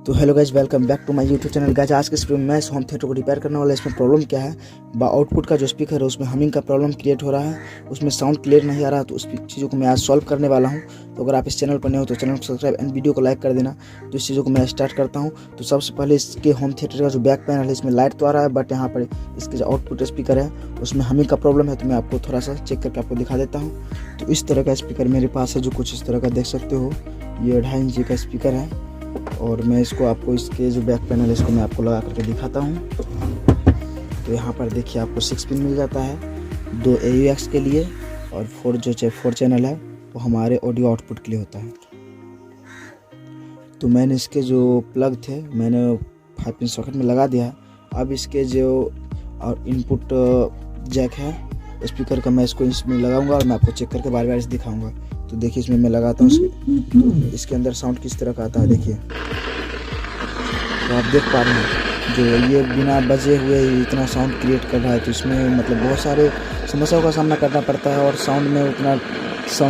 तो hello guys, welcome back to my YouTube channel. Guys आज के इस वीडियो में मैं होम थिएटर को रिपेयर करने वाला। इसमें प्रॉब्लम क्या है, आउटपुट का जो स्पीकर है उसमें हमिंग का प्रॉब्लम क्रिएट हो रहा है, उसमें साउंड क्लियर नहीं आ रहा। तो उस चीज़ों को मैं आज सॉल्व करने वाला हूं। तो अगर आप इस चैनल पर नए हो तो चैनल को सब्सक्राइब एंड वीडियो को लाइक कर देना। तो इस चीज़ों को मैं स्टार्ट करता हूँ। तो सबसे पहले इसके होम थिएटर का जो बैक पैनल है इसमें लाइट तो आ रहा है, बट यहाँ पर इसके जो आउटपुट स्पीकर है उसमें हमिंग का प्रॉब्लम है। तो मैं आपको थोड़ा सा चेक करके आपको दिखा देता हूँ। तो इस तरह का स्पीकर मेरे पास है, जो कुछ इस तरह का देख सकते हो। ये 2.5 इंच का स्पीकर है और मैं इसको आपको इसके जो बैक पैनल है इसको मैं आपको लगा करके दिखाता हूँ। तो यहाँ पर देखिए आपको 6 पिन मिल जाता है, 2 AUX के लिए और 4 चैनल है वो हमारे ऑडियो आउटपुट के लिए होता है। तो मैंने इसके जो प्लग थे मैंने 5 पिन सॉकेट में लगा दिया है। अब इसके जो और इनपुट जैक है स्पीकर का मैं इसको इसमें लगाऊंगा और मैं आपको चेक करके बार बार इसे दिखाऊंगा। तो देखिए इसमें मैं लगाता हूँ, तो इसके अंदर साउंड किस तरह का आता है देखिए। तो आप देख पा रहे हैं जो ये बिना बजे हुए ही इतना साउंड क्रिएट कर रहा है। तो इसमें मतलब बहुत सारे समस्याओं का सामना करना पड़ता है और साउंड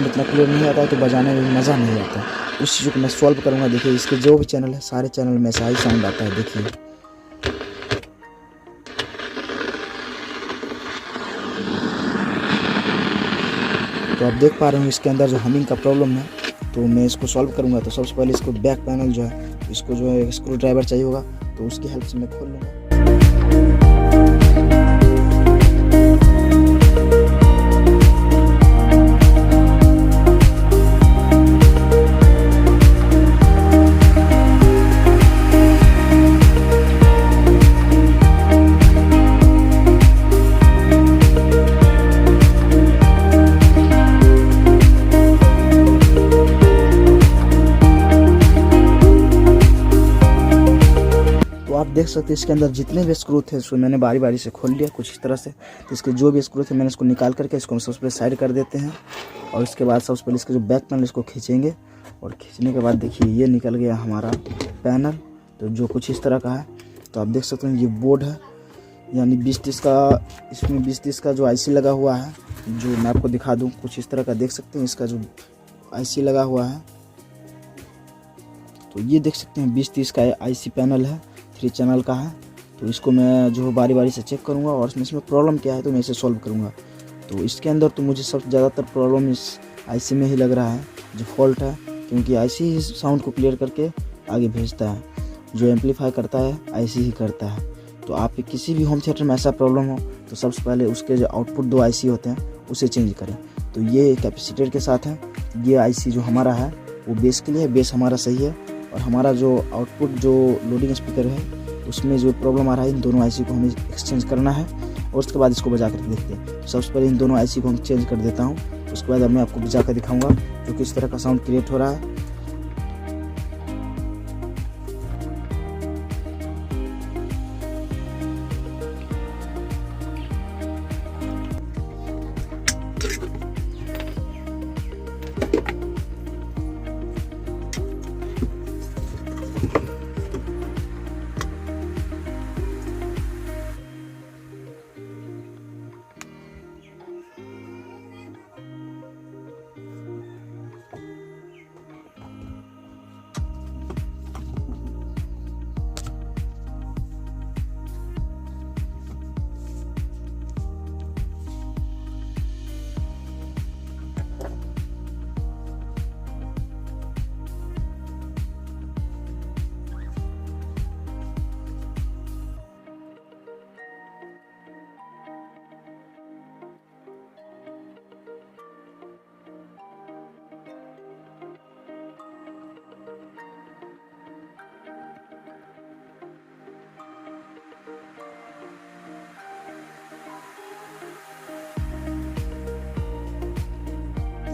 इतना क्लियर नहीं आता है, तो बजाने में मज़ा नहीं आता। उस चीज़ को मैं सॉल्व करूँगा। देखिए इसके जो भी चैनल है सारे चैनल में ऐसा ही साउंड आता है। देखिए तो आप देख पा रहे हो इसके अंदर जो हमिंग का प्रॉब्लम है। तो मैं इसको सॉल्व करूंगा। तो सबसे पहले इसको बैक पैनल जो है इसको जो है स्क्रू ड्राइवर चाहिए होगा, तो उसकी हेल्प से मैं खोल लूँगा। आप देख सकते हैं इसके अंदर जितने भी स्क्रू थे उसको मैंने बारी बारी से खोल लिया कुछ इस तरह से। तो इसके जो भी स्क्रू थे मैंने इसको निकाल करके इसको सबसे पहले साइड कर देते हैं और इसके बाद सबसे पहले इसके जो बैक पैनल इसको खींचेंगे और खींचने के बाद देखिए ये निकल गया हमारा पैनल, तो जो कुछ इस तरह का है। तो आप देख सकते हैं ये बोर्ड है, यानी 2030 का, इसमें 2030 का जो IC लगा हुआ है, जो मैं आपको दिखा दूँ कुछ इस तरह का देख सकते हैं। इसका जो IC लगा हुआ है तो ये देख सकते हैं 2030 का IC पैनल है, 3 चैनल का है। तो इसको मैं जो बारी बारी से चेक करूंगा और इसमें प्रॉब्लम क्या है तो मैं इसे सॉल्व करूंगा। तो इसके अंदर तो मुझे सबसे ज़्यादातर प्रॉब्लम इस IC में ही लग रहा है, जो फॉल्ट है, क्योंकि IC ही साउंड को क्लियर करके आगे भेजता है, जो एम्पलीफाई करता है IC ही करता है। तो आप किसी भी होम थिएटर में ऐसा प्रॉब्लम हो तो सबसे पहले उसके जो आउटपुट 2 IC होते हैं उसे चेंज करें। तो ये कैपेसिटर के साथ है, ये IC जो हमारा है वो बेस के लिए है, बेस हमारा सही है। और हमारा जो आउटपुट जो लोडिंग स्पीकर है उसमें जो प्रॉब्लम आ रहा है, इन दोनों IC को हमें एक्सचेंज करना है और उसके बाद इसको बजा कर देखते हैं। तो सबसे पहले इन दोनों IC को हम चेंज कर देता हूँ, उसके बाद अब मैं आपको बजा कर दिखाऊंगा जो किस तरह का साउंड क्रिएट हो रहा है।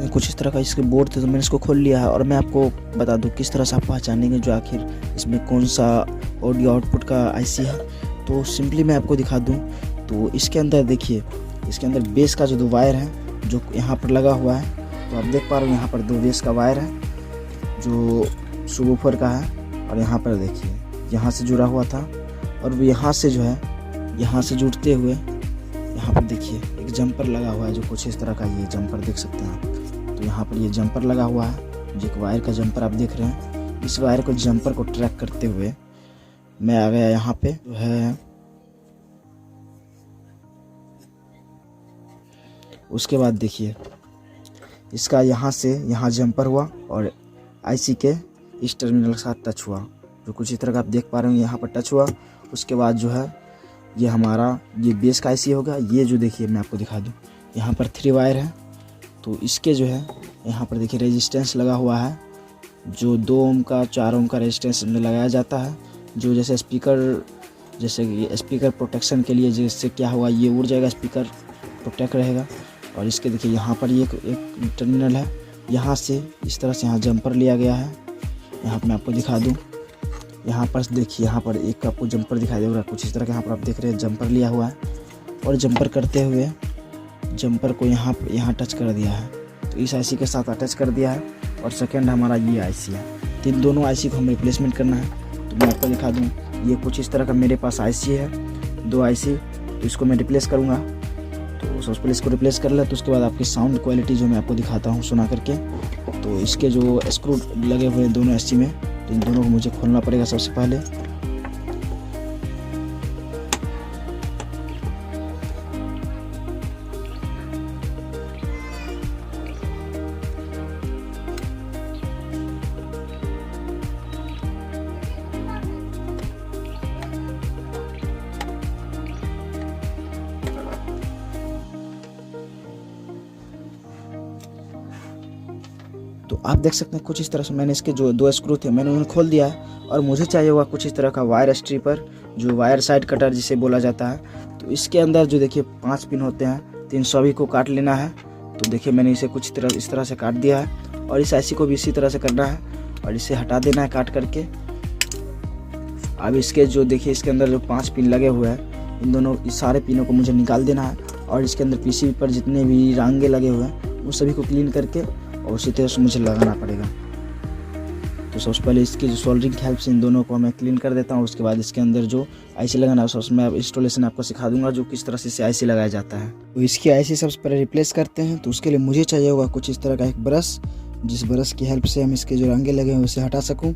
कुछ इस तरह का इसके बोर्ड थे, तो मैंने इसको खोल लिया है और मैं आपको बता दूं किस तरह से आप पहचानेंगे जो आखिर इसमें कौन सा ऑडियो आउटपुट का IC है। तो सिंपली मैं आपको दिखा दूं। तो इसके अंदर देखिए, इसके अंदर बेस का जो 2 वायर है जो यहाँ पर लगा हुआ है, तो आप देख पा रहे हो यहाँ पर 2 बेस का वायर है जो सबवूफर का है। और यहाँ पर देखिए यहाँ से जुड़ा हुआ था और वो यहाँ से जो है यहाँ से जुड़ते हुए यहाँ पर देखिए एक जंपर लगा हुआ है जो कुछ इस तरह का, ये जंपर देख सकते हैं आप। तो यहाँ पर ये जंपर लगा हुआ है, जो एक वायर का जंपर आप देख रहे हैं, इस वायर को जंपर को ट्रैक करते हुए मैं आ गया यहाँ पे जो है। उसके बाद देखिए इसका यहाँ से यहाँ जंपर हुआ और आईसी के इस टर्मिनल के साथ टच हुआ, जो कुछ इस तरह का आप देख पा रहे हो यहाँ पर टच हुआ। उसके बाद जो है ये हमारा ये बेस का आईसी होगा। ये जो देखिए मैं आपको दिखा दूँ, यहाँ पर 3 वायर है, तो इसके जो है यहाँ पर देखिए रेजिस्टेंस लगा हुआ है, जो 2 ओम का 4 ओम का रेजिस्टेंस में लगाया जाता है, जो जैसे स्पीकर प्रोटेक्शन के लिए, जिससे क्या हुआ ये उड़ जाएगा, स्पीकर प्रोटेक्ट रहेगा। और इसके देखिए यहाँ पर एक टर्मिनल है, यहाँ से इस तरह से यहाँ जंपर लिया गया है। यहाँ पर मैं आपको दिखा दूँ, यहाँ पर देखिए यहाँ पर एक आपको जंपर दिखाई दे रहा है, कुछ इस तरह का यहाँ पर आप देख रहे हैं जंपर लिया हुआ है। और जंपर करते हुए जंपर को यहाँ टच कर दिया है, तो इस आईसी के साथ अटैच कर दिया है। और सेकंड हमारा ये आईसी है, तो इन दोनों आईसी को हम रिप्लेसमेंट करना है। तो मैं आपको दिखा दूँ, ये कुछ इस तरह का मेरे पास आईसी है, 2 आईसी, तो इसको मैं रिप्लेस करूँगा। तो सबसे पहले इसको रिप्लेस कर ले, तो उसके बाद आपकी साउंड क्वालिटी जो मैं आपको दिखाता हूँ सुना करके। तो इसके जो स्क्रू लगे हुए हैं दोनों आईसी में, तो इन दोनों को मुझे खोलना पड़ेगा सबसे पहले। तो आप देख सकते हैं कुछ इस तरह से मैंने इसके जो 2 स्क्रू थे मैंने उन्हें खोल दिया है। और मुझे चाहिए होगा कुछ इस तरह का वायर स्ट्रिपर, जो वायर साइड कटर जिसे बोला जाता है। तो इसके अंदर जो देखिए 5 पिन होते हैं, तो इन सभी को काट लेना है। तो देखिए मैंने इसे कुछ इस तरह से काट दिया है, और इस आईसी को भी इसी तरह से करना है और इसे हटा देना है काट करके। अब इसके जो देखिए इसके अंदर जो 5 पिन लगे हुए हैं, इन दोनों इस सारे पिनों को मुझे निकाल देना है। और इसके अंदर पीसीबी पर जितने भी रांगे लगे हुए हैं उन सभी को क्लीन करके और उसी तरह से मुझे लगाना पड़ेगा। तो सबसे पहले इसकी जो सोल्डरिंग की हेल्प से इन दोनों को मैं क्लीन कर देता हूँ। उसके बाद इसके अंदर जो आईसी लगाना है उसमें इंस्टॉलेशन आपको सिखा दूंगा, जो किस तरह से इसे आईसी लगाया जाता है। तो इसकी आईसी सबसे पहले रिप्लेस करते हैं। तो उसके लिए मुझे चाहिए होगा कुछ इस तरह का एक ब्रश, जिस ब्रश की हेल्प से हम इसके जो रांगे लगे हैं उसे हटा सकूँ।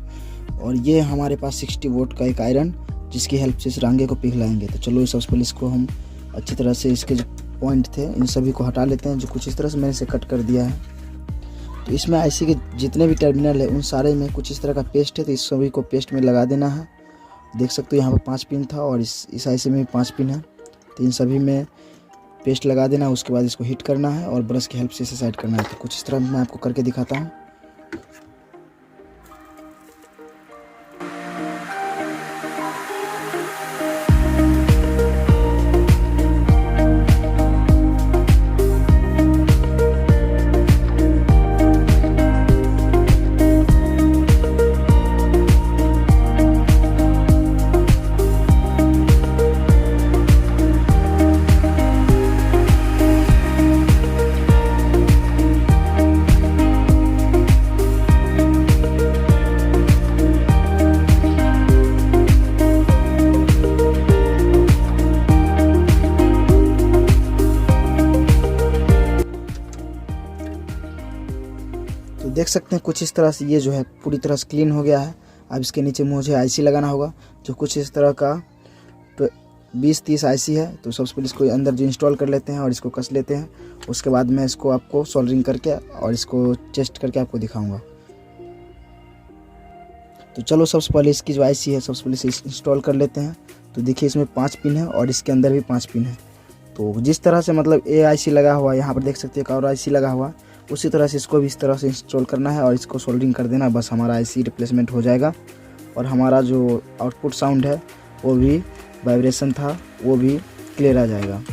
और ये हमारे पास 60 वोल्ट का एक आयरन, जिसकी हेल्प से इस रांगे को पिघलाएंगे। तो चलो सबसे पहले इसको हम अच्छी तरह से इसके जो पॉइंट थे इन सभी को हटा लेते हैं, जो कुछ इस तरह से मैंने इसे कट कर दिया है। तो इसमें आईसी के जितने भी टर्मिनल है उन सारे में कुछ इस तरह का पेस्ट है, तो इस सभी को पेस्ट में लगा देना है। देख सकते हो यहाँ पर 5 पिन था और इस आईसी में भी 5 पिन है, तो इन सभी में पेस्ट लगा देना है। उसके बाद इसको हिट करना है और ब्रश की हेल्प से इसे साइड करना है। तो कुछ इस तरह मैं आपको करके दिखाता हूँ। तो देख सकते हैं कुछ इस तरह से ये जो है पूरी तरह से क्लीन हो गया है। अब इसके नीचे मुझे आईसी लगाना होगा, जो कुछ इस तरह का 20-30 आईसी है। तो सबसे पहले इसको अंदर जो इंस्टॉल कर लेते हैं और इसको कस लेते हैं। उसके बाद मैं इसको आपको सोल्डरिंग करके और इसको टेस्ट करके आपको दिखाऊंगा। तो चलो सबसे पहले इसकी जो आईसी है सबसे पहले इसे इंस्टॉल कर लेते हैं। तो देखिए इसमें 5 पिन है और इसके अंदर भी 5 पिन है। तो जिस तरह से मतलब ए आईसी लगा हुआ है, यहाँ पर देख सकते हैं एक और आईसी लगा हुआ है, उसी तरह से इसको भी इस तरह से इंस्टॉल करना है और इसको सोल्डरिंग कर देना। बस हमारा आईसी रिप्लेसमेंट हो जाएगा और हमारा जो आउटपुट साउंड है वो भी वाइब्रेशन था वो भी क्लियर आ जाएगा।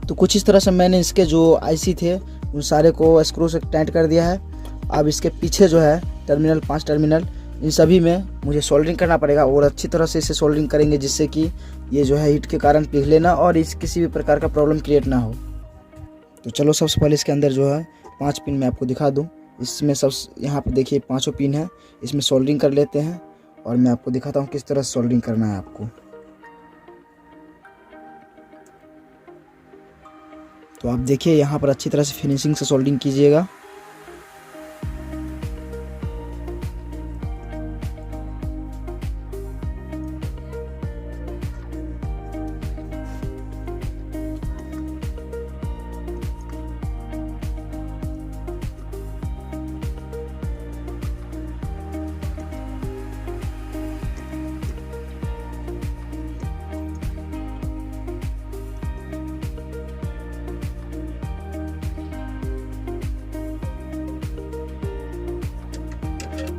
तो कुछ इस तरह से मैंने इसके जो आईसी थे उन सारे को स्क्रू से टाइट कर दिया है। अब इसके पीछे जो है टर्मिनल 5 टर्मिनल, इन सभी में मुझे सोल्डरिंग करना पड़ेगा और अच्छी तरह से इसे सोल्डरिंग करेंगे, जिससे कि ये जो है हीट के कारण पिघले ना और इस किसी भी प्रकार का प्रॉब्लम क्रिएट ना हो। तो चलो सबसे पहले इसके अंदर जो है 5 पिन मैं आपको दिखा दूँ। इसमें सब यहाँ पे देखिए 5 पिन है, इसमें सोल्डरिंग कर लेते हैं और मैं आपको दिखाता हूँ किस तरह से सोल्डरिंग करना है आपको। तो आप देखिए यहाँ पर अच्छी तरह से फिनिशिंग से सोल्डरिंग कीजिएगा।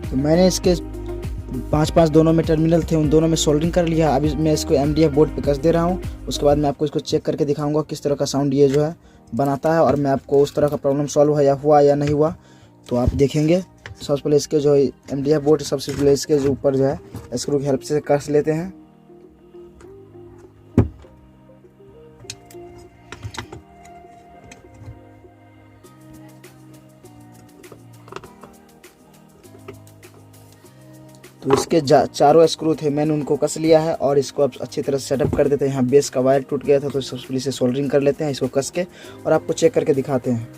तो मैंने इसके 5 दोनों में टर्मिनल थे, उन दोनों में सोल्डरिंग कर लिया। अभी मैं इसको MDF बोर्ड पे कस दे रहा हूँ। उसके बाद मैं आपको इसको चेक करके दिखाऊंगा किस तरह का साउंड ये जो है बनाता है और मैं आपको उस तरह का प्रॉब्लम सॉल्व हुआ या नहीं हुआ तो आप देखेंगे। सबसे पहले इसके जो MDF बोर्ड सबसे पहले इसके जो ऊपर जो है स्क्रू की हेल्प से कस लेते हैं। तो इसके चारों स्क्रू थे, मैंने उनको कस लिया है और इसको अब अच्छी तरह से सेटअप कर देते हैं। यहाँ बेस का वायर टूट गया था तो सबसे पहले इसे सोल्डरिंग कर लेते हैं इसको कस के और आपको चेक करके दिखाते हैं।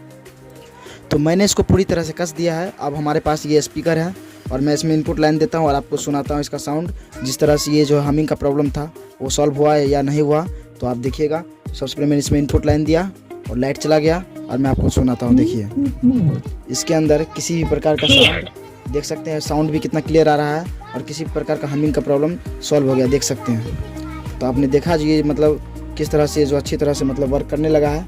तो मैंने इसको पूरी तरह से कस दिया है। अब हमारे पास ये स्पीकर है और मैं इसमें इनपुट लाइन देता हूँ और आपको सुनाता हूँ इसका साउंड। जिस तरह से ये जो हमिंग का प्रॉब्लम था वो सॉल्व हुआ है या नहीं हुआ तो आप देखिएगा। सबसे पहले मैंने इसमें इनपुट लाइन दिया और लाइट चला गया और मैं आपको सुनाता हूँ। देखिए इसके अंदर किसी भी प्रकार का साउंड देख सकते हैं, साउंड भी कितना क्लियर आ रहा है और किसी प्रकार का हमिंग का प्रॉब्लम सॉल्व हो गया, देख सकते हैं। तो आपने देखा जी मतलब किस तरह से जो अच्छी तरह से मतलब वर्क करने लगा है।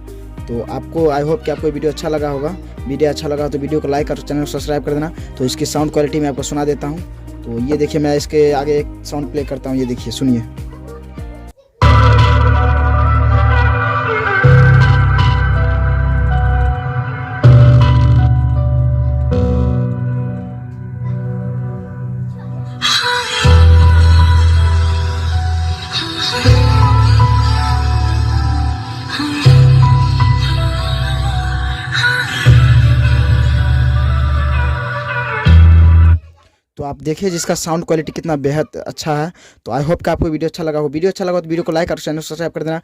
तो आपको आई होप कि आपको वीडियो अच्छा लगा होगा। वीडियो अच्छा लगा तो वीडियो को लाइक और चैनल को सब्सक्राइब कर देना। तो इसकी साउंड क्वालिटी मैं आपको सुना देता हूँ। तो ये देखिए मैं इसके आगे एक साउंड प्ले करता हूँ, ये देखिए सुनिए। तो आप देखिए जिसका साउंड क्वालिटी कितना बेहद अच्छा है। तो आई होप कि आपको वीडियो अच्छा लगा हो। वीडियो अच्छा लगा तो वीडियो को लाइक और चैनल को सब्सक्राइब कर देना।